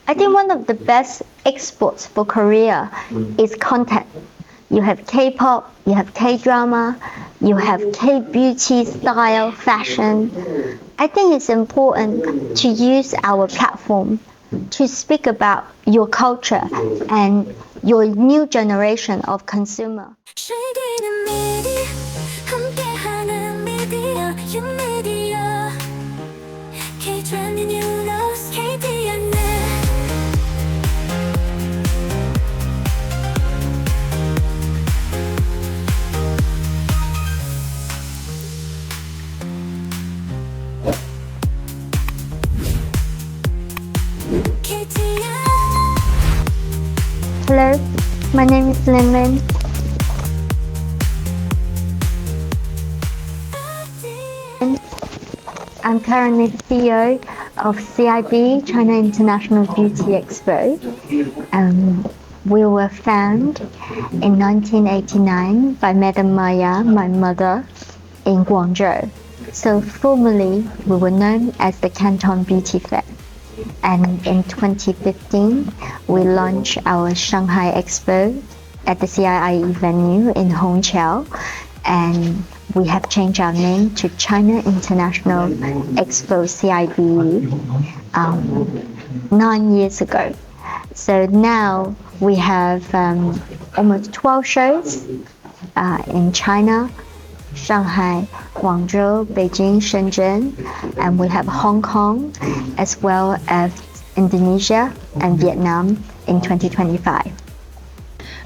I think one of the best exports for Korea is content. You have K-pop, you have K-drama, you have K-beauty style, fashion. I think it's important to use our platform to speak about your culture and your new generation of consumer. K-TRENDYNEWS, KTN. Hello, my name is Lin. I'm currently the CEO of CIBE, China International Beauty Expo. We were founded in 1989 by Madam Maya, my mother, in Guangzhou. So formerly, we were known as the Canton Beauty Fair. And in 2015, we launched our Shanghai Expo at the CIBE venue in Hongqiao. And we have changed our name to China International Expo CIBE 9 years ago. So now we have almost 12 shows in China, Shanghai, Guangzhou, Beijing, Shenzhen, and we have Hong Kong as well as Indonesia and Vietnam in 2025.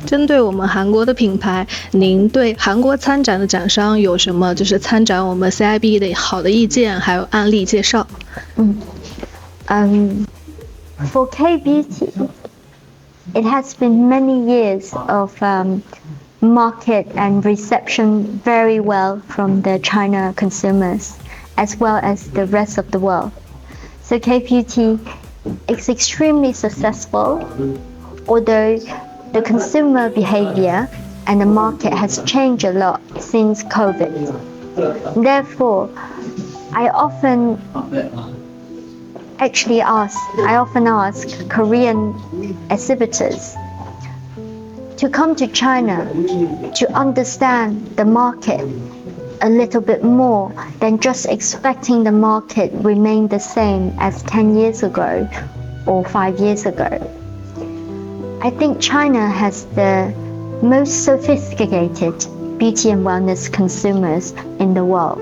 针对我们韩国的品牌，您对韩国参展的展商有什么就是参展我们 CIBE 的好的意见，还有案例介绍？For K-beauty, it has been many years of market and reception very well from the China consumers as well as the rest of the world. So K-beauty is extremely successful, although the consumer behavior and the market has changed a lot since COVID. Therefore, I often ask Korean exhibitors to come to China to understand the market a little bit more than just expecting the market remain the same as 10 years ago or 5 years ago. I think China has the most sophisticated beauty and wellness consumers in the world.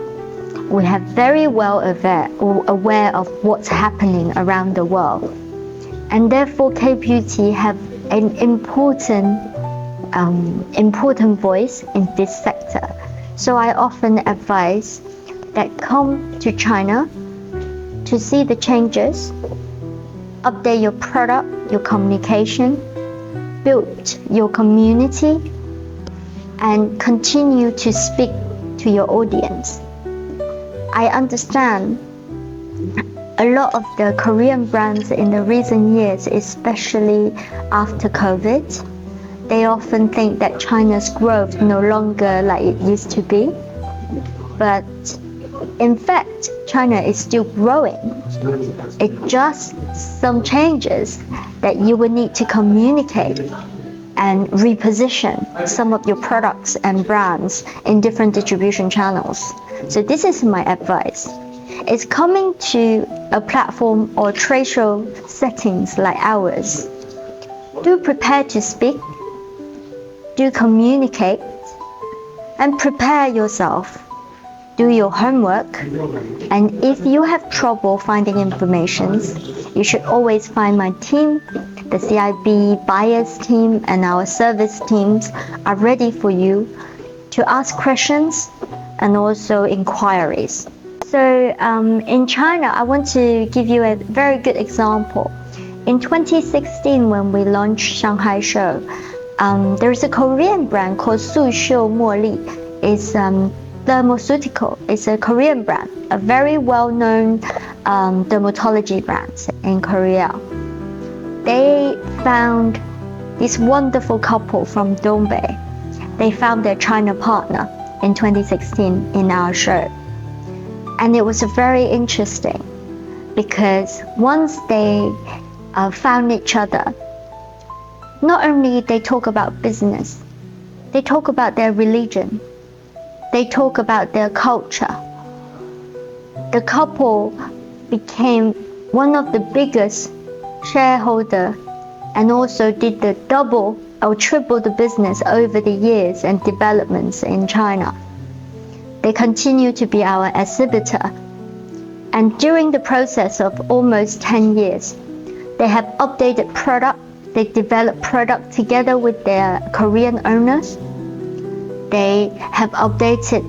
We have very well aware of what's happening around the world. And therefore K-beauty have an important voice in this sector. So I often advise that come to China to see the changes, update your product, your communication, build your community, and continue to speak to your audience. I understand a lot of the Korean brands in the recent years, especially after COVID, they often think that China's growth no longer like it used to be. But in fact, China is still growing. It's just some changes that you will need to communicate and reposition some of your products and brands in different distribution channels. So this is my advice. It's coming to a platform or trade show settings like ours. Do prepare to speak, do communicate, and prepare yourself. Do your homework, and if you have trouble finding information, you should always find my team. The CIBE buyers team and our service teams are ready for you to ask questions and also inquiries. So in China, I want to give you a very good example. In 2016, when we launched Shanghai Show, there is a Korean brand called Sushou Moli. It's dermaceutical. It's a Korean brand, a very well-known dermatology brand in Korea. They found this wonderful couple from Dongbei. They found their China partner in 2016 in our show. And it was very interesting because once they found each other. Not only they talk about business, they talk about their religion, they talk about their culture. The couple became one of the biggest shareholder and also did the double or triple the business over the years and developments in China. They continue to be our exhibitor, and during the process of almost 10 years, they have updated product, they developed product together with their Korean owners. They have updated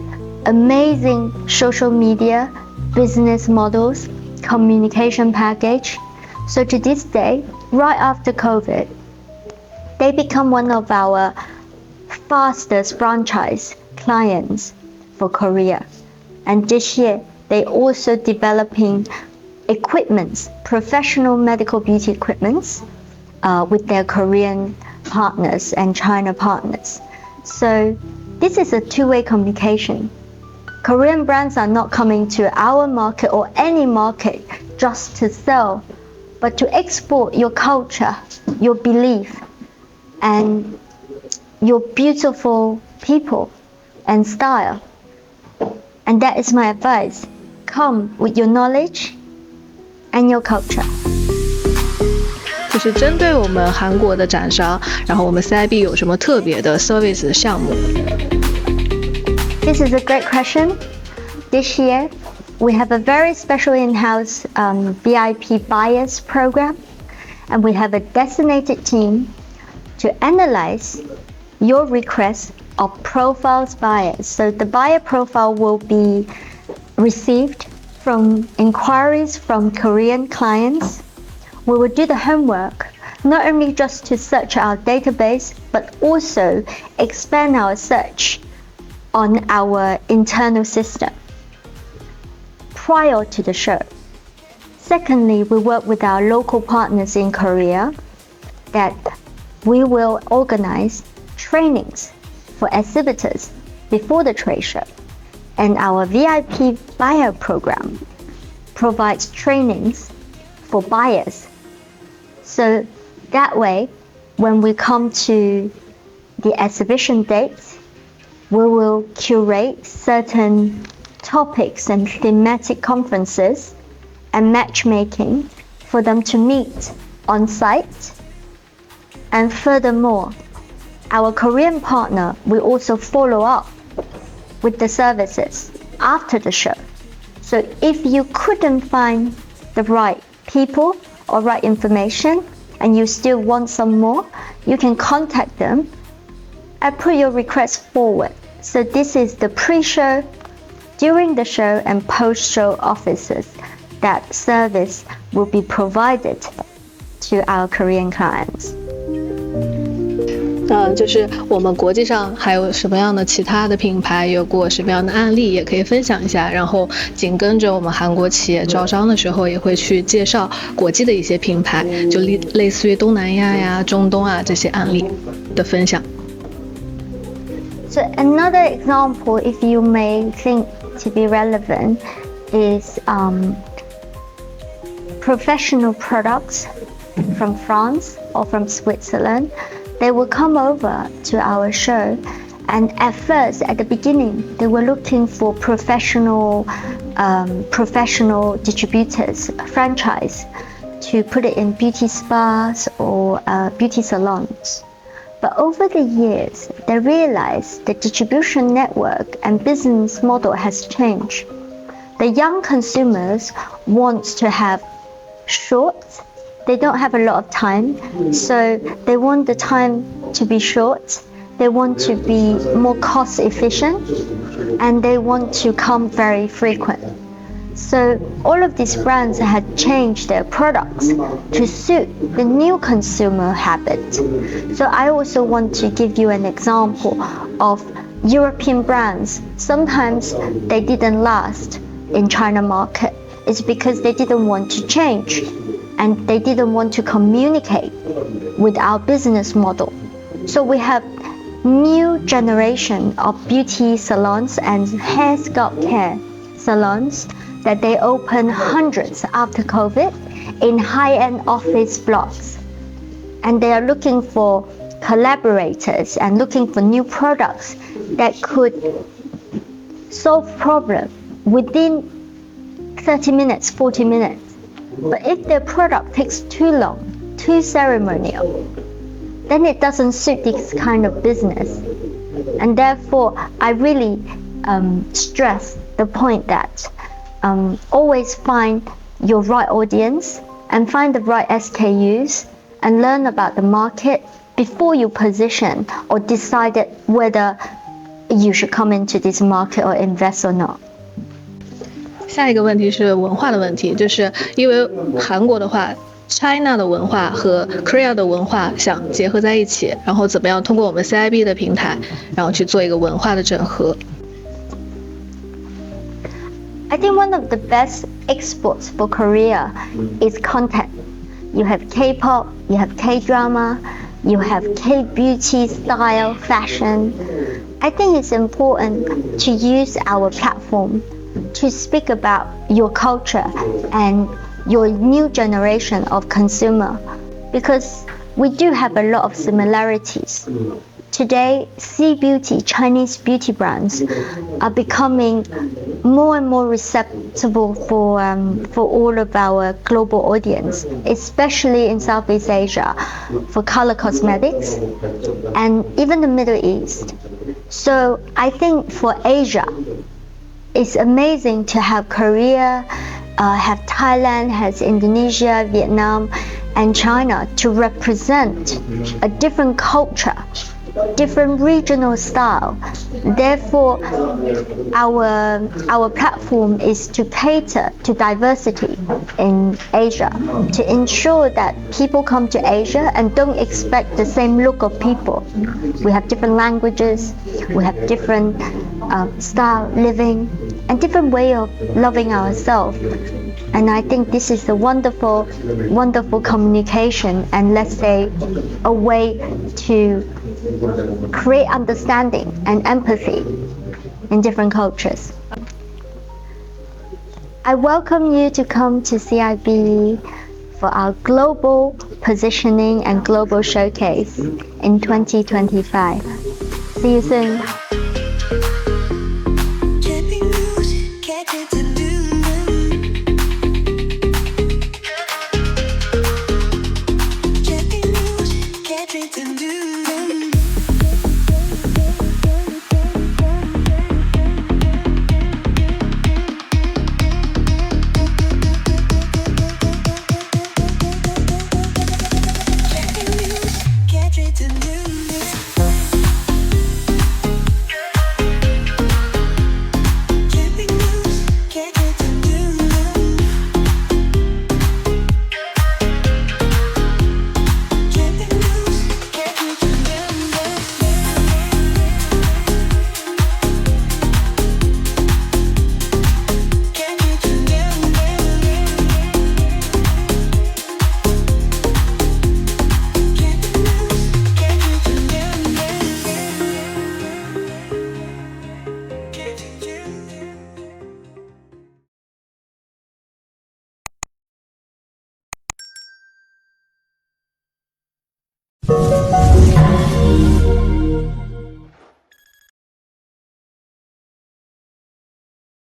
amazing social media, business models, communication package. So to this day, right after COVID, they become one of our fastest franchise clients for Korea. And this year, they also developing equipments, professional medical beauty equipments, with their Korean partners and China partners. So this is a two-way communication. Korean brands are not coming to our market or any market just to sell, but to export your culture, your belief, and your beautiful people and style. And that is my advice. Come with your knowledge and your culture. 就是针对我们韩国的展商，然后我们 CIBE 有什么特别的 service 项目？ This is a great question. This year, we have a very special in-house VIP buyers program, and we have a designated team to analyze your requests of profiles buyers. So the buyer profile will be received from inquiries from Korean clients. We will do the homework, not only just to search our database, but also expand our search on our internal system prior to the show. Secondly, we work with our local partners in Korea that we will organize trainings for exhibitors before the trade show. And our VIP buyer program provides trainings for buyers. So that way, when we come to the exhibition dates, we will curate certain topics and thematic conferences and matchmaking for them to meet on site. And furthermore, our Korean partner will also follow up with the services after the show. So if you couldn't find the right people or right information and you still want some more, you can contact them and put your request forward. So this is the pre-show, during the show, and post-show offices that service will be provided to our Korean clients. 就是我们国际上还有什么样的其他的品牌有过什么样的案例，也可以分享一下。然后紧跟着我们韩国企业招商的时候，也会去介绍国际的一些品牌，就类似于东南亚呀、中东啊这些案例的分享。So another example, if you may think to be relevant, is professional products from France or from Switzerland. They will come over to our show, and at first, at the beginning, they were looking for professional distributors, franchise, to put it in beauty spas or beauty salons. But over the years, they realized the distribution network and business model has changed. The young consumers want to have short. They don't have a lot of time, so they want the time to be short. They want to be more cost efficient, and they want to come very frequent. So all of these brands had changed their products to suit the new consumer habit. So I also want to give you an example of European brands. Sometimes they didn't last in China market. It's because they didn't want to change, and they didn't want to communicate with our business model. So we have new generation of beauty salons and hair scalp care salons that they open hundreds after COVID, in high-end office blocks, and they are looking for collaborators and looking for new products that could solve problems within 30 minutes, 40 minutes. But if their product takes too long, too ceremonial, then it doesn't suit this kind of business. And therefore, I really stress the point that always find your right audience and find the right SKUs and learn about the market before you position or decide whether you should come into this market or invest or not. 下一个问题是文化的问题，就是因为韩国的话 China 的文化和 Korea 的文化想结合在一起，然后怎么样通过我们 CIBE 的平台，然后去做一个文化的整合。I think one of the best exports for Korea is content. You have K-pop, you have K-drama, you have K-beauty style, fashion. I think it's important to use our platform to speak about your culture and your new generation of consumer, because we do have a lot of similarities. Today, C-beauty, Chinese beauty brands are becoming more and more receptible for all of our global audience, especially in Southeast Asia, for color cosmetics and even the Middle East. So I think for Asia, it's amazing to have Korea, have Thailand, has Indonesia, Vietnam, and China to represent a different culture, different regional style. Therefore, our platform is to cater to diversity in Asia, to ensure that people come to Asia and don't expect the same look of people. We have different languages, we have different style living, and different way of loving ourselves. And I think this is a wonderful, wonderful communication, and let's say a way to create understanding and empathy in different cultures. I welcome you to come to CIBE for our global positioning and global showcase in 2025. See you soon.